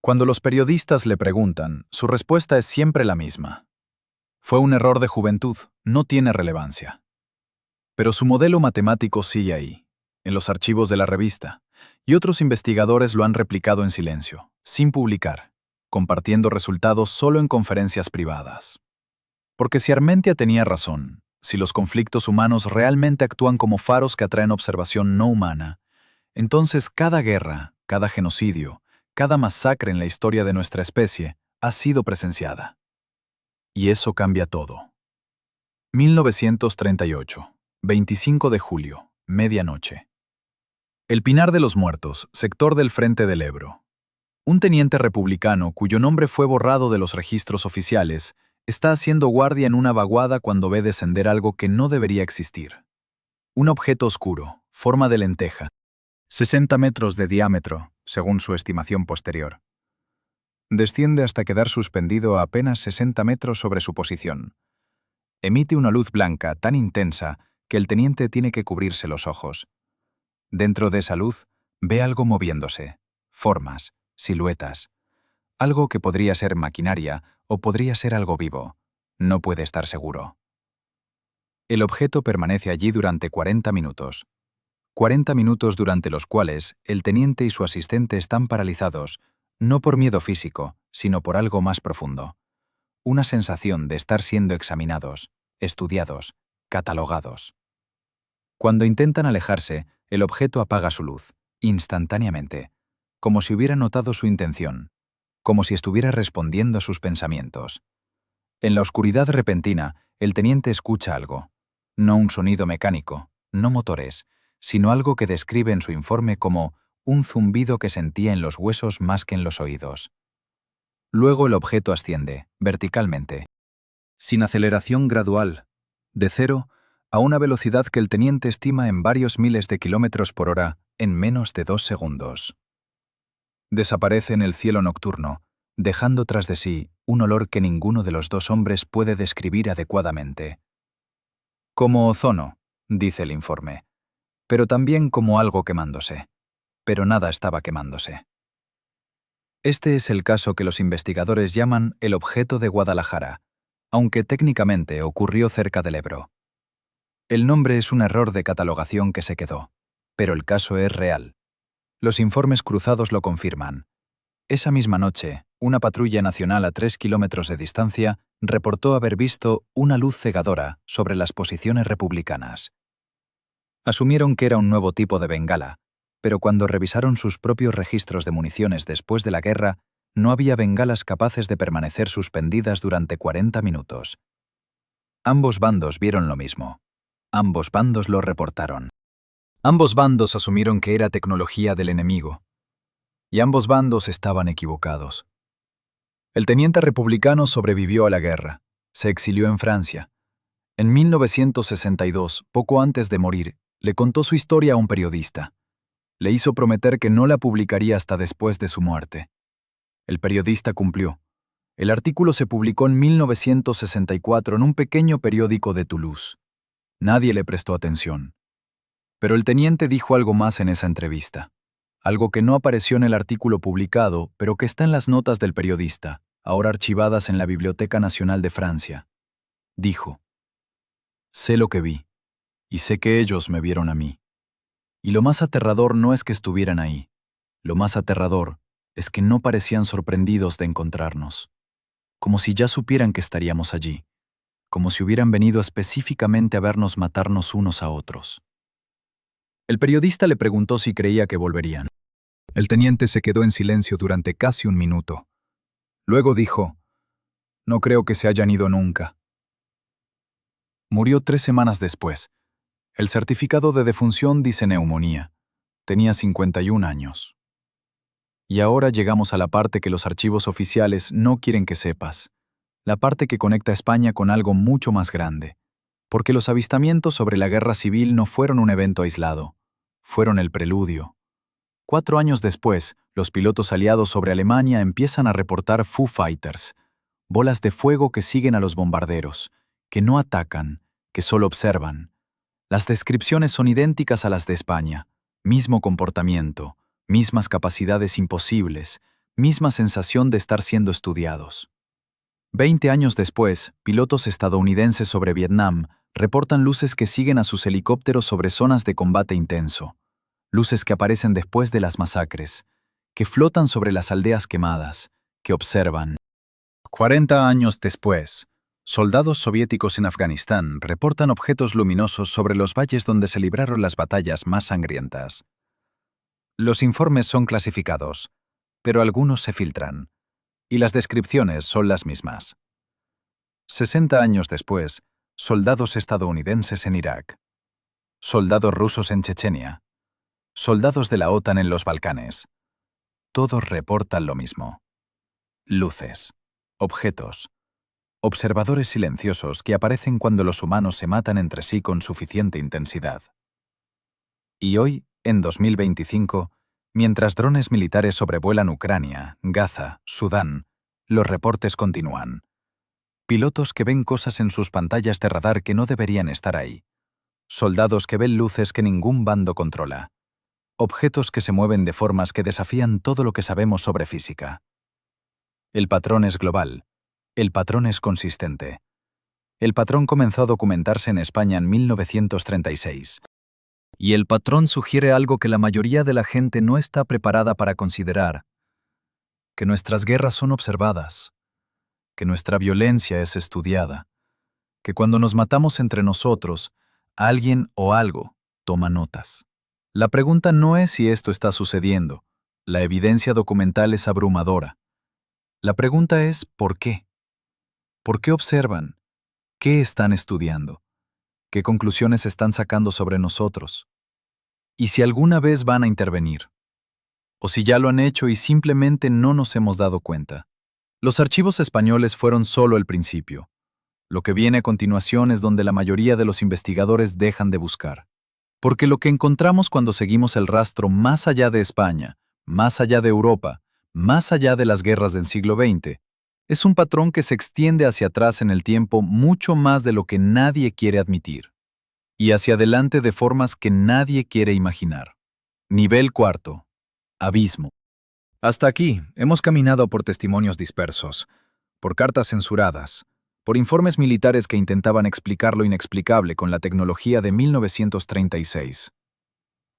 Cuando los periodistas le preguntan, su respuesta es siempre la misma. Fue un error de juventud, no tiene relevancia. Pero su modelo matemático sigue ahí, en los archivos de la revista, y otros investigadores lo han replicado en silencio, sin publicar, compartiendo resultados solo en conferencias privadas. Porque si Armentia tenía razón, si los conflictos humanos realmente actúan como faros que atraen observación no humana, entonces cada guerra, cada genocidio, cada masacre en la historia de nuestra especie ha sido presenciada. Y eso cambia todo. 1938, 25 de julio, medianoche. El Pinar de los Muertos, sector del Frente del Ebro. Un teniente republicano, cuyo nombre fue borrado de los registros oficiales, está haciendo guardia en una vaguada cuando ve descender algo que no debería existir. Un objeto oscuro, forma de lenteja, 60 metros de diámetro, según su estimación posterior. Desciende hasta quedar suspendido a apenas 60 metros sobre su posición. Emite una luz blanca tan intensa que el teniente tiene que cubrirse los ojos. Dentro de esa luz, ve algo moviéndose, formas, siluetas. Algo que podría ser maquinaria o podría ser algo vivo. No puede estar seguro. El objeto permanece allí durante 40 minutos. 40 minutos durante los cuales el teniente y su asistente están paralizados, no por miedo físico, sino por algo más profundo. Una sensación de estar siendo examinados, estudiados, catalogados. Cuando intentan alejarse, el objeto apaga su luz, instantáneamente, como si hubiera notado su intención, como si estuviera respondiendo a sus pensamientos. En la oscuridad repentina, el teniente escucha algo. No un sonido mecánico, no motores, sino algo que describe en su informe como un zumbido que sentía en los huesos más que en los oídos. Luego el objeto asciende, verticalmente, sin aceleración gradual, de 0 a una velocidad que el teniente estima en varios miles de kilómetros por hora en menos de 2 segundos. Desaparece en el cielo nocturno, dejando tras de sí un olor que ninguno de los dos hombres puede describir adecuadamente. Como ozono, dice el informe, pero también como algo quemándose. Pero nada estaba quemándose. Este es el caso que los investigadores llaman el objeto de Guadalajara, aunque técnicamente ocurrió cerca del Ebro. El nombre es un error de catalogación que se quedó, pero el caso es real. Los informes cruzados lo confirman. Esa misma noche, una patrulla nacional a 3 kilómetros de distancia reportó haber visto una luz cegadora sobre las posiciones republicanas. Asumieron que era un nuevo tipo de bengala, pero cuando revisaron sus propios registros de municiones después de la guerra, no había bengalas capaces de permanecer suspendidas durante 40 minutos. Ambos bandos vieron lo mismo. Ambos bandos lo reportaron. Ambos bandos asumieron que era tecnología del enemigo. Y ambos bandos estaban equivocados. El teniente republicano sobrevivió a la guerra. Se exilió en Francia. En 1962, poco antes de morir, le contó su historia a un periodista. Le hizo prometer que no la publicaría hasta después de su muerte. El periodista cumplió. El artículo se publicó en 1964 en un pequeño periódico de Toulouse. Nadie le prestó atención. Pero el teniente dijo algo más en esa entrevista. Algo que no apareció en el artículo publicado, pero que está en las notas del periodista, ahora archivadas en la Biblioteca Nacional de Francia. Dijo: «Sé lo que vi, y sé que ellos me vieron a mí. Y lo más aterrador no es que estuvieran ahí. Lo más aterrador es que no parecían sorprendidos de encontrarnos. Como si ya supieran que estaríamos allí. Como si hubieran venido específicamente a vernos matarnos unos a otros». El periodista le preguntó si creía que volverían. El teniente se quedó en silencio durante casi un minuto. Luego dijo: «No creo que se hayan ido nunca». Murió 3 semanas después. El certificado de defunción dice neumonía. Tenía 51 años. Y ahora llegamos a la parte que los archivos oficiales no quieren que sepas. La parte que conecta a España con algo mucho más grande. Porque los avistamientos sobre la guerra civil no fueron un evento aislado. Fueron el preludio. 4 años después, los pilotos aliados sobre Alemania empiezan a reportar Foo Fighters, bolas de fuego que siguen a los bombarderos, que no atacan, que solo observan. Las descripciones son idénticas a las de España. Mismo comportamiento, mismas capacidades imposibles, misma sensación de estar siendo estudiados. 20 años después, pilotos estadounidenses sobre Vietnam reportan luces que siguen a sus helicópteros sobre zonas de combate intenso. Luces que aparecen después de las masacres, que flotan sobre las aldeas quemadas, que observan. 40 años después, soldados soviéticos en Afganistán reportan objetos luminosos sobre los valles donde se libraron las batallas más sangrientas. Los informes son clasificados, pero algunos se filtran, y las descripciones son las mismas. 60 años después, soldados estadounidenses en Irak, soldados rusos en Chechenia, soldados de la OTAN en los Balcanes. Todos reportan lo mismo. Luces, objetos, observadores silenciosos que aparecen cuando los humanos se matan entre sí con suficiente intensidad. Y hoy, en 2025, mientras drones militares sobrevuelan Ucrania, Gaza, Sudán, los reportes continúan. Pilotos que ven cosas en sus pantallas de radar que no deberían estar ahí. Soldados que ven luces que ningún bando controla. Objetos que se mueven de formas que desafían todo lo que sabemos sobre física. El patrón es global. El patrón es consistente. El patrón comenzó a documentarse en España en 1936. Y el patrón sugiere algo que la mayoría de la gente no está preparada para considerar: que nuestras guerras son observadas, que nuestra violencia es estudiada, que cuando nos matamos entre nosotros, alguien o algo toma notas. La pregunta no es si esto está sucediendo. La evidencia documental es abrumadora. La pregunta es ¿por qué? ¿Por qué observan? ¿Qué están estudiando? ¿Qué conclusiones están sacando sobre nosotros? ¿Y si alguna vez van a intervenir? ¿O si ya lo han hecho y simplemente no nos hemos dado cuenta? Los archivos españoles fueron solo el principio. Lo que viene a continuación es donde la mayoría de los investigadores dejan de buscar. Porque lo que encontramos cuando seguimos el rastro más allá de España, más allá de Europa, más allá de las guerras del siglo XX, es un patrón que se extiende hacia atrás en el tiempo mucho más de lo que nadie quiere admitir. Y hacia adelante de formas que nadie quiere imaginar. Nivel 4. Abismo. Hasta aquí hemos caminado por testimonios dispersos, por cartas censuradas, por informes militares que intentaban explicar lo inexplicable con la tecnología de 1936.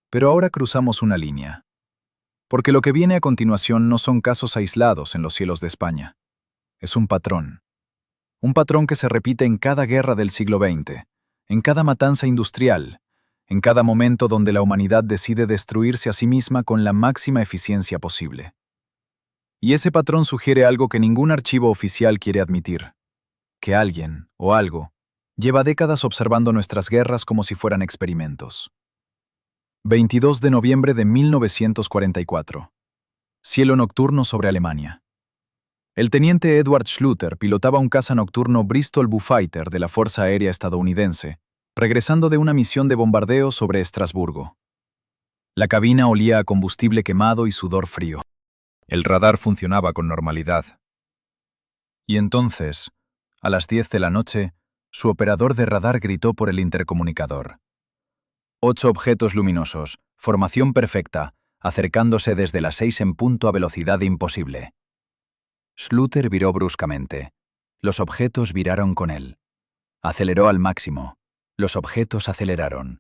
Pero ahora cruzamos una línea. Porque lo que viene a continuación no son casos aislados en los cielos de España. Es un patrón. Un patrón que se repite en cada guerra del siglo XX, en cada matanza industrial, en cada momento donde la humanidad decide destruirse a sí misma con la máxima eficiencia posible. Y ese patrón sugiere algo que ningún archivo oficial quiere admitir: que alguien, o algo, lleva décadas observando nuestras guerras como si fueran experimentos. 22 de noviembre de 1944. Cielo nocturno sobre Alemania. El teniente Edward Schluter pilotaba un caza nocturno Bristol Beaufighter de la Fuerza Aérea Estadounidense, regresando de una misión de bombardeo sobre Estrasburgo. La cabina olía a combustible quemado y sudor frío. El radar funcionaba con normalidad. Y entonces, a las 10 de la noche, su operador de radar gritó por el intercomunicador: 8 objetos luminosos, formación perfecta, acercándose desde las 6 en punto a velocidad imposible. Schluter viró bruscamente. Los objetos viraron con él. Aceleró al máximo. Los objetos aceleraron.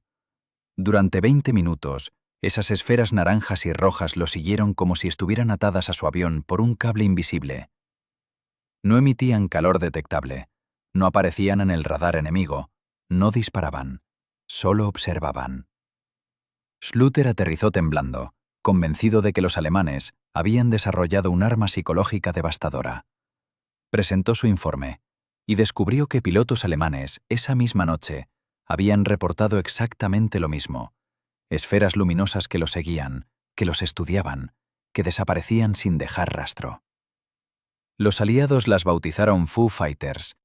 Durante 20 minutos, esas esferas naranjas y rojas lo siguieron como si estuvieran atadas a su avión por un cable invisible. No emitían calor detectable, no aparecían en el radar enemigo, no disparaban, solo observaban. Schluter aterrizó temblando, convencido de que los alemanes habían desarrollado un arma psicológica devastadora. Presentó su informe y descubrió que pilotos alemanes esa misma noche habían reportado exactamente lo mismo: esferas luminosas que los seguían, que los estudiaban, que desaparecían sin dejar rastro. Los aliados las bautizaron Foo Fighters.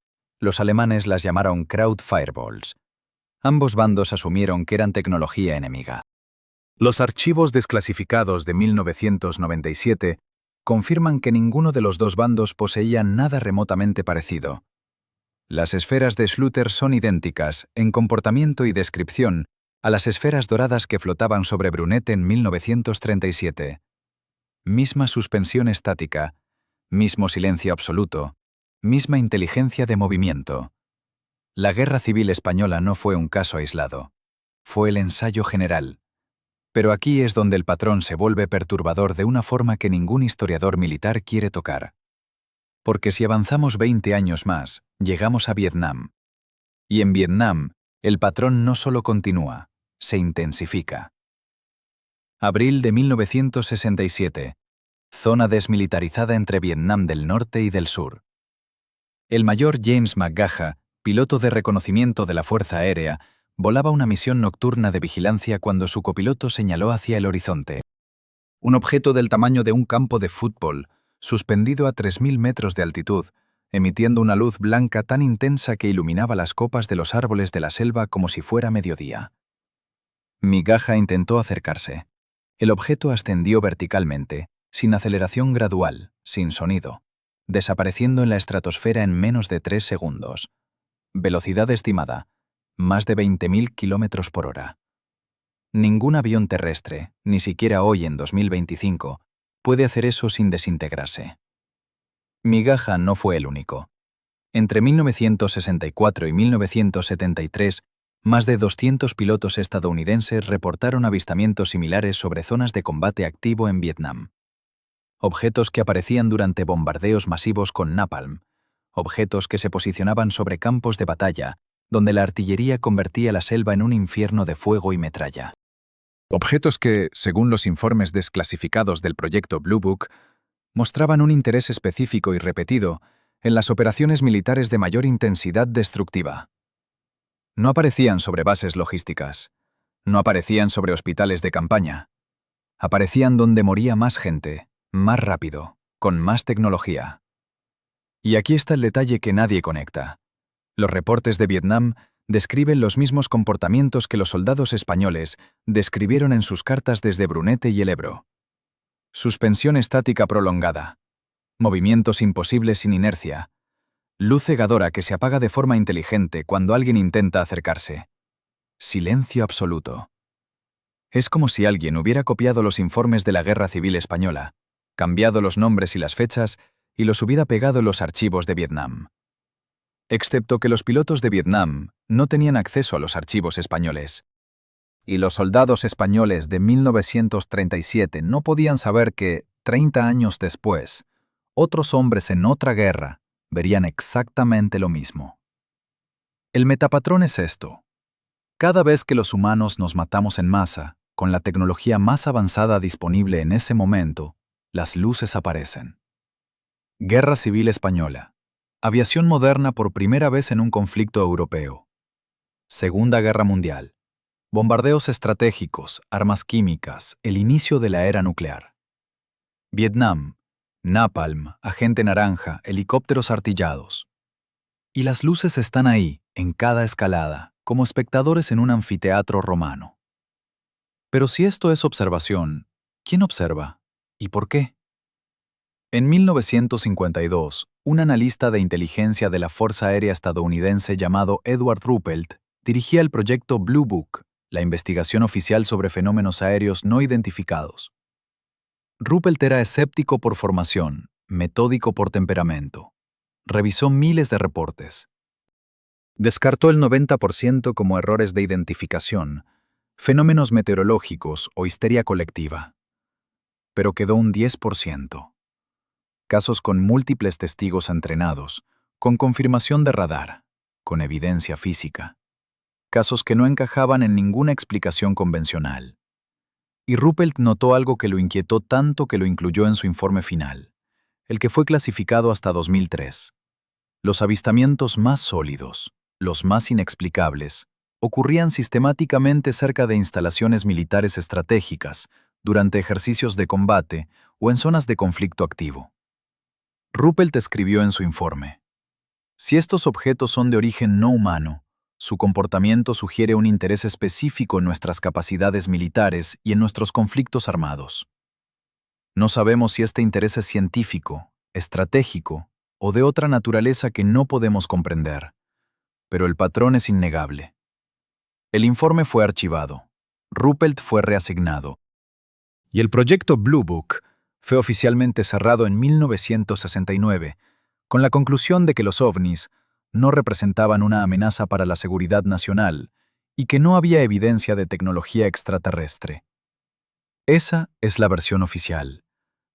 Los alemanes las llamaron Kraut Fireballs. Ambos bandos asumieron que eran tecnología enemiga. Los archivos desclasificados de 1997 confirman que ninguno de los dos bandos poseía nada remotamente parecido. Las esferas de Schluter son idénticas, en comportamiento y descripción, a las esferas doradas que flotaban sobre Brunete en 1937. Misma suspensión estática, mismo silencio absoluto, misma inteligencia de movimiento. La Guerra Civil Española no fue un caso aislado. Fue el ensayo general. Pero aquí es donde el patrón se vuelve perturbador de una forma que ningún historiador militar quiere tocar. Porque si avanzamos 20 años más, llegamos a Vietnam. Y en Vietnam, el patrón no solo continúa, se intensifica. Abril de 1967. Zona desmilitarizada entre Vietnam del Norte y del Sur. El mayor James McGaha, piloto de reconocimiento de la Fuerza Aérea, volaba una misión nocturna de vigilancia cuando su copiloto señaló hacia el horizonte. Un objeto del tamaño de un campo de fútbol, suspendido a 3.000 metros de altitud, emitiendo una luz blanca tan intensa que iluminaba las copas de los árboles de la selva como si fuera mediodía. McGaha intentó acercarse. El objeto ascendió verticalmente, sin aceleración gradual, sin sonido, desapareciendo en la estratosfera en menos de 3 segundos. Velocidad estimada, más de 20.000 kilómetros por hora. Ningún avión terrestre, ni siquiera hoy en 2025, puede hacer eso sin desintegrarse. McGaha no fue el único. Entre 1964 y 1973, más de 200 pilotos estadounidenses reportaron avistamientos similares sobre zonas de combate activo en Vietnam. Objetos que aparecían durante bombardeos masivos con napalm, objetos que se posicionaban sobre campos de batalla, donde la artillería convertía la selva en un infierno de fuego y metralla. Objetos que, según los informes desclasificados del proyecto Blue Book, mostraban un interés específico y repetido en las operaciones militares de mayor intensidad destructiva. No aparecían sobre bases logísticas, no aparecían sobre hospitales de campaña, aparecían donde moría más gente, más rápido, con más tecnología. Y aquí está el detalle que nadie conecta. Los reportes de Vietnam describen los mismos comportamientos que los soldados españoles describieron en sus cartas desde Brunete y el Ebro. Suspensión estática prolongada. Movimientos imposibles sin inercia. Luz cegadora que se apaga de forma inteligente cuando alguien intenta acercarse. Silencio absoluto. Es como si alguien hubiera copiado los informes de la Guerra Civil Española, cambiado los nombres y las fechas y los hubiera pegado en los archivos de Vietnam. Excepto que los pilotos de Vietnam no tenían acceso a los archivos españoles. Y los soldados españoles de 1937 no podían saber que, 30 años después, otros hombres en otra guerra verían exactamente lo mismo. El metapatrón es esto. Cada vez que los humanos nos matamos en masa, con la tecnología más avanzada disponible en ese momento, las luces aparecen. Guerra Civil Española. Aviación moderna por primera vez en un conflicto europeo. Segunda Guerra Mundial. Bombardeos estratégicos, armas químicas, el inicio de la era nuclear. Vietnam. Napalm, agente naranja, helicópteros artillados. Y las luces están ahí, en cada escalada, como espectadores en un anfiteatro romano. Pero si esto es observación, ¿quién observa? ¿Y por qué? En 1952, un analista de inteligencia de la Fuerza Aérea estadounidense llamado Edward Ruppelt dirigía el proyecto Blue Book, la investigación oficial sobre fenómenos aéreos no identificados. Ruppelt era escéptico por formación, metódico por temperamento. Revisó miles de reportes. Descartó el 90% como errores de identificación, fenómenos meteorológicos o histeria colectiva. Pero quedó un 10%. Casos con múltiples testigos entrenados, con confirmación de radar, con evidencia física. Casos que no encajaban en ninguna explicación convencional. Y Ruppelt notó algo que lo inquietó tanto que lo incluyó en su informe final, el que fue clasificado hasta 2003. Los avistamientos más sólidos, los más inexplicables, ocurrían sistemáticamente cerca de instalaciones militares estratégicas, durante ejercicios de combate o en zonas de conflicto activo. Ruppelt escribió en su informe: si estos objetos son de origen no humano, su comportamiento sugiere un interés específico en nuestras capacidades militares y en nuestros conflictos armados. No sabemos si este interés es científico, estratégico o de otra naturaleza que no podemos comprender, pero el patrón es innegable. El informe fue archivado. Ruppelt fue reasignado. Y el proyecto Blue Book fue oficialmente cerrado en 1969, con la conclusión de que los ovnis no representaban una amenaza para la seguridad nacional y que no había evidencia de tecnología extraterrestre. Esa es la versión oficial,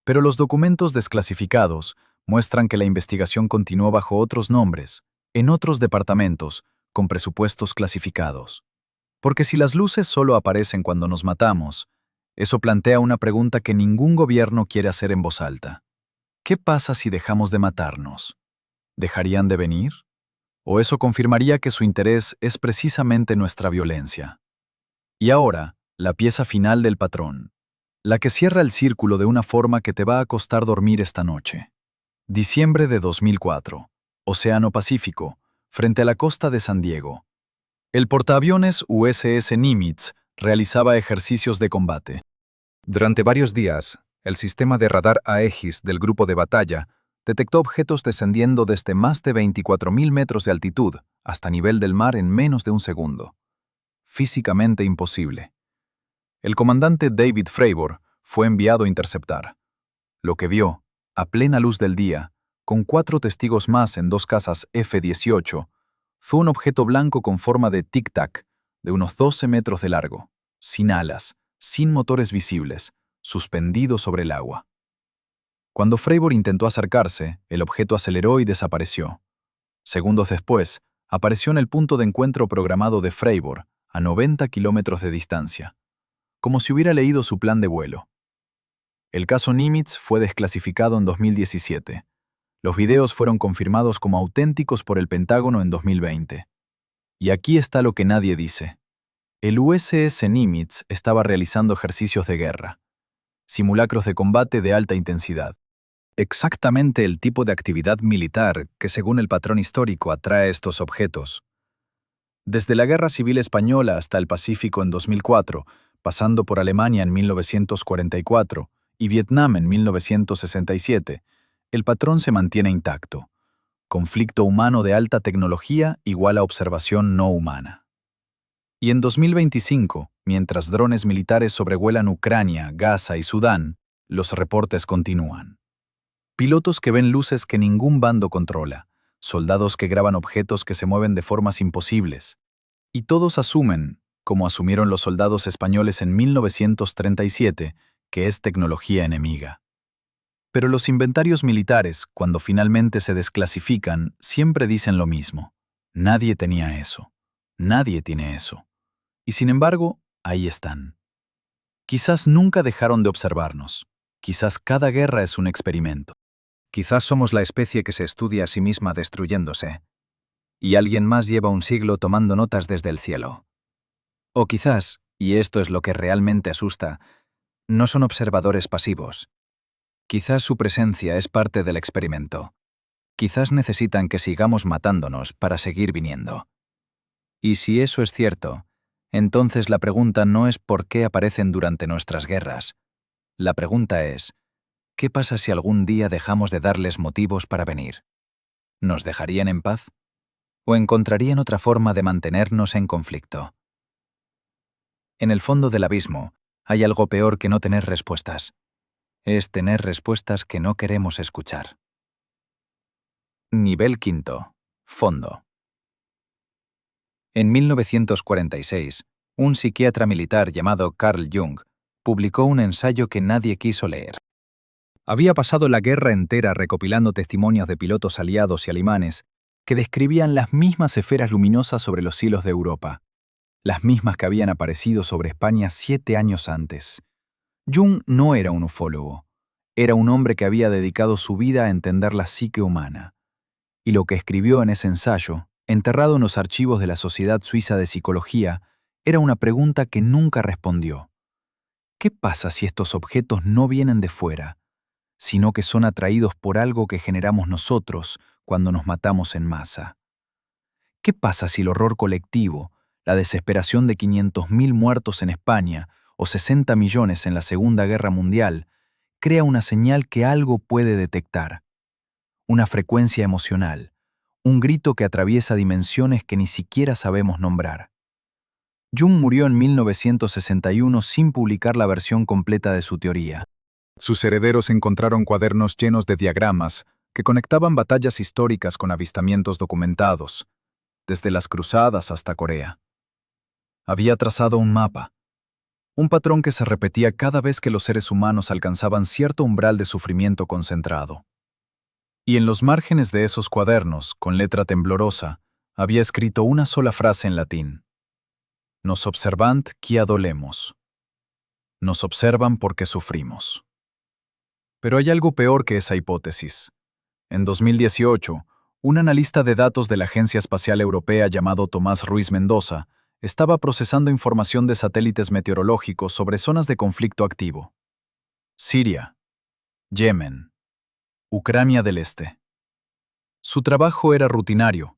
pero los documentos desclasificados muestran que la investigación continuó bajo otros nombres, en otros departamentos, con presupuestos clasificados. Porque si las luces solo aparecen cuando nos matamos, eso plantea una pregunta que ningún gobierno quiere hacer en voz alta. ¿Qué pasa si dejamos de matarnos? ¿Dejarían de venir? ¿O eso confirmaría que su interés es precisamente nuestra violencia? Y ahora, la pieza final del patrón, la que cierra el círculo de una forma que te va a costar dormir esta noche. Diciembre de 2004, Océano Pacífico, frente a la costa de San Diego. El portaaviones USS Nimitz realizaba ejercicios de combate. Durante varios días, el sistema de radar Aegis del grupo de batalla detectó objetos descendiendo desde más de 24.000 metros de altitud hasta nivel del mar en menos de un segundo. Físicamente imposible. El comandante David Fravor fue enviado a interceptar. Lo que vio, a plena luz del día, con 4 testigos más en 2 cazas F-18, fue un objeto blanco con forma de tic-tac, de unos 12 metros de largo, sin alas, sin motores visibles, suspendido sobre el agua. Cuando Fravor intentó acercarse, el objeto aceleró y desapareció. Segundos después, apareció en el punto de encuentro programado de Fravor, a 90 kilómetros de distancia, como si hubiera leído su plan de vuelo. El caso Nimitz fue desclasificado en 2017. Los videos fueron confirmados como auténticos por el Pentágono en 2020. Y aquí está lo que nadie dice. El USS Nimitz estaba realizando ejercicios de guerra, simulacros de combate de alta intensidad. Exactamente el tipo de actividad militar que, según el patrón histórico, atrae estos objetos. Desde la Guerra Civil Española hasta el Pacífico en 2004, pasando por Alemania en 1944 y Vietnam en 1967, el patrón se mantiene intacto. Conflicto humano de alta tecnología igual a observación no humana. Y en 2025, mientras drones militares sobrevuelan Ucrania, Gaza y Sudán, los reportes continúan. Pilotos que ven luces que ningún bando controla, soldados que graban objetos que se mueven de formas imposibles. Y todos asumen, como asumieron los soldados españoles en 1937, que es tecnología enemiga. Pero los inventarios militares, cuando finalmente se desclasifican, siempre dicen lo mismo. Nadie tenía eso. Nadie tiene eso. Y sin embargo, ahí están. Quizás nunca dejaron de observarnos. Quizás cada guerra es un experimento. Quizás somos la especie que se estudia a sí misma destruyéndose. Y alguien más lleva un siglo tomando notas desde el cielo. O quizás, y esto es lo que realmente asusta, no son observadores pasivos. Quizás su presencia es parte del experimento. Quizás necesitan que sigamos matándonos para seguir viniendo. Y si eso es cierto, entonces la pregunta no es por qué aparecen durante nuestras guerras. La pregunta es, ¿qué pasa si algún día dejamos de darles motivos para venir? ¿Nos dejarían en paz? ¿O encontrarían otra forma de mantenernos en conflicto? En el fondo del abismo hay algo peor que no tener respuestas. Es tener respuestas que no queremos escuchar. Nivel 5. Fondo. En 1946, un psiquiatra militar llamado Carl Jung publicó un ensayo que nadie quiso leer. Había pasado la guerra entera recopilando testimonios de pilotos aliados y alemanes que describían las mismas esferas luminosas sobre los cielos de Europa, las mismas que habían aparecido sobre España 7 años antes. Jung no era un ufólogo, era un hombre que había dedicado su vida a entender la psique humana. Y lo que escribió en ese ensayo, enterrado en los archivos de la Sociedad Suiza de Psicología, era una pregunta que nunca respondió. ¿Qué pasa si estos objetos no vienen de fuera, sino que son atraídos por algo que generamos nosotros cuando nos matamos en masa? ¿Qué pasa si el horror colectivo, la desesperación de 500.000 muertos en España o 60 millones en la Segunda Guerra Mundial, crea una señal que algo puede detectar? Una frecuencia emocional, un grito que atraviesa dimensiones que ni siquiera sabemos nombrar. Jung murió en 1961 sin publicar la versión completa de su teoría. Sus herederos encontraron cuadernos llenos de diagramas que conectaban batallas históricas con avistamientos documentados, desde las cruzadas hasta Corea. Había trazado un mapa, un patrón que se repetía cada vez que los seres humanos alcanzaban cierto umbral de sufrimiento concentrado. Y en los márgenes de esos cuadernos, con letra temblorosa, había escrito una sola frase en latín: Nos observant quia dolemos. Nos observan porque sufrimos. Pero hay algo peor que esa hipótesis. En 2018, un analista de datos de la Agencia Espacial Europea llamado Tomás Ruiz Mendoza estaba procesando información de satélites meteorológicos sobre zonas de conflicto activo. Siria, Yemen, Ucrania del Este. Su trabajo era rutinario: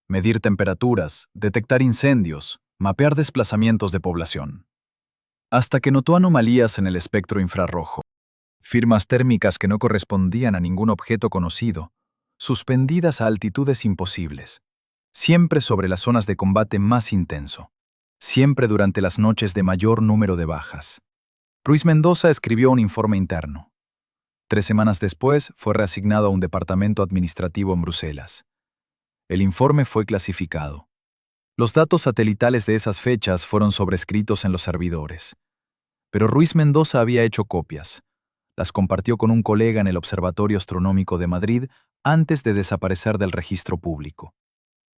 medir temperaturas, detectar incendios, mapear desplazamientos de población. Hasta que notó anomalías en el espectro infrarrojo. Firmas térmicas que no correspondían a ningún objeto conocido, suspendidas a altitudes imposibles, siempre sobre las zonas de combate más intenso, siempre durante las noches de mayor número de bajas. Ruiz Mendoza escribió un informe interno. 3 semanas después, fue reasignado a un departamento administrativo en Bruselas. El informe fue clasificado. Los datos satelitales de esas fechas fueron sobrescritos en los servidores. Pero Ruiz Mendoza había hecho copias. Las compartió con un colega en el Observatorio Astronómico de Madrid antes de desaparecer del registro público.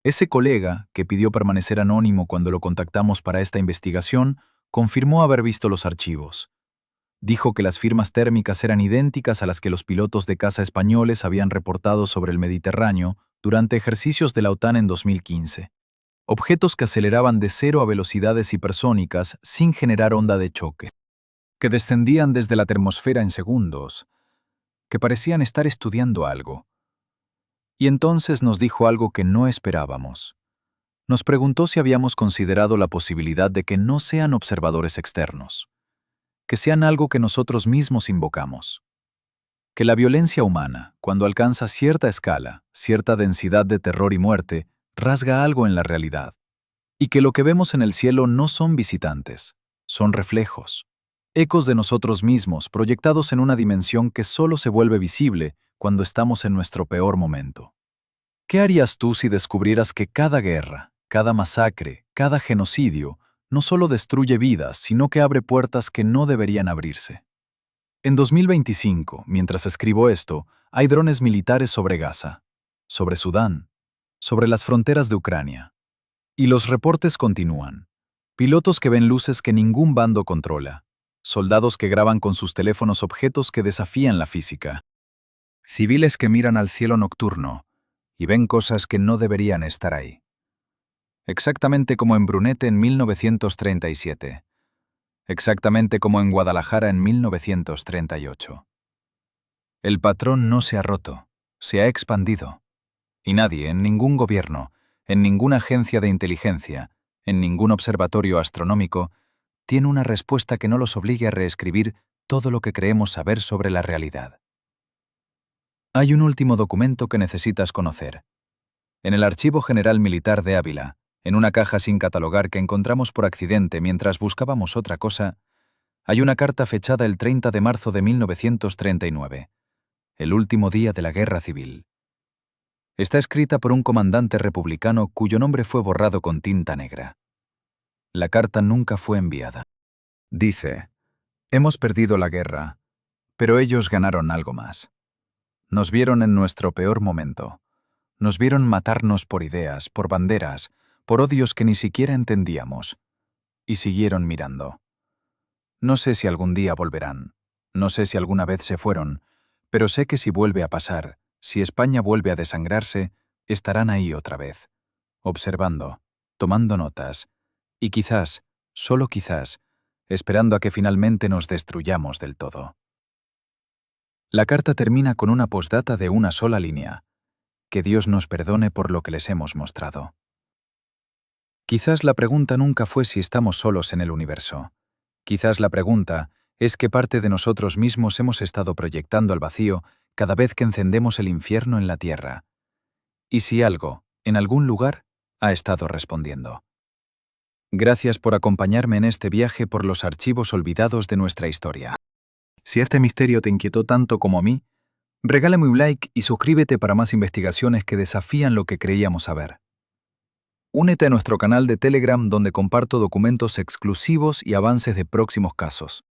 Ese colega, que pidió permanecer anónimo cuando lo contactamos para esta investigación, confirmó haber visto los archivos. Dijo que las firmas térmicas eran idénticas a las que los pilotos de caza españoles habían reportado sobre el Mediterráneo durante ejercicios de la OTAN en 2015. Objetos que aceleraban de 0 a velocidades hipersónicas sin generar onda de choque, que descendían desde la termosfera en segundos, que parecían estar estudiando algo. Y entonces nos dijo algo que no esperábamos. Nos preguntó si habíamos considerado la posibilidad de que no sean observadores externos, que sean algo que nosotros mismos invocamos. Que la violencia humana, cuando alcanza cierta escala, cierta densidad de terror y muerte, rasga algo en la realidad. Y que lo que vemos en el cielo no son visitantes, son reflejos, ecos de nosotros mismos proyectados en una dimensión que solo se vuelve visible cuando estamos en nuestro peor momento. ¿Qué harías tú si descubrieras que cada guerra, cada masacre, cada genocidio no solo destruye vidas, sino que abre puertas que no deberían abrirse? En 2025, mientras escribo esto, hay drones militares sobre Gaza, sobre Sudán, sobre las fronteras de Ucrania. Y los reportes continúan. Pilotos que ven luces que ningún bando controla. Soldados que graban con sus teléfonos objetos que desafían la física. Civiles que miran al cielo nocturno y ven cosas que no deberían estar ahí. Exactamente como en Brunete en 1937. Exactamente como en Guadalajara en 1938. El patrón no se ha roto, se ha expandido. Y nadie, en ningún gobierno, en ninguna agencia de inteligencia, en ningún observatorio astronómico, tiene una respuesta que no los obligue a reescribir todo lo que creemos saber sobre la realidad. Hay un último documento que necesitas conocer. En el Archivo General Militar de Ávila, en una caja sin catalogar que encontramos por accidente mientras buscábamos otra cosa, hay una carta fechada el 30 de marzo de 1939, el último día de la Guerra Civil. Está escrita por un comandante republicano cuyo nombre fue borrado con tinta negra. La carta nunca fue enviada. Dice: hemos perdido la guerra, pero ellos ganaron algo más. Nos vieron en nuestro peor momento. Nos vieron matarnos por ideas, por banderas, por odios que ni siquiera entendíamos. Y siguieron mirando. No sé si algún día volverán. No sé si alguna vez se fueron, pero sé que si vuelve a pasar, si España vuelve a desangrarse, estarán ahí otra vez, observando, tomando notas, y quizás, solo quizás, esperando a que finalmente nos destruyamos del todo. La carta termina con una postdata de una sola línea. Que Dios nos perdone por lo que les hemos mostrado. Quizás la pregunta nunca fue si estamos solos en el universo. Quizás la pregunta es qué parte de nosotros mismos hemos estado proyectando al vacío cada vez que encendemos el infierno en la tierra. Y si algo, en algún lugar, ha estado respondiendo. Gracias por acompañarme en este viaje por los archivos olvidados de nuestra historia. Si este misterio te inquietó tanto como a mí, regálame un like y suscríbete para más investigaciones que desafían lo que creíamos saber. Únete a nuestro canal de Telegram donde comparto documentos exclusivos y avances de próximos casos.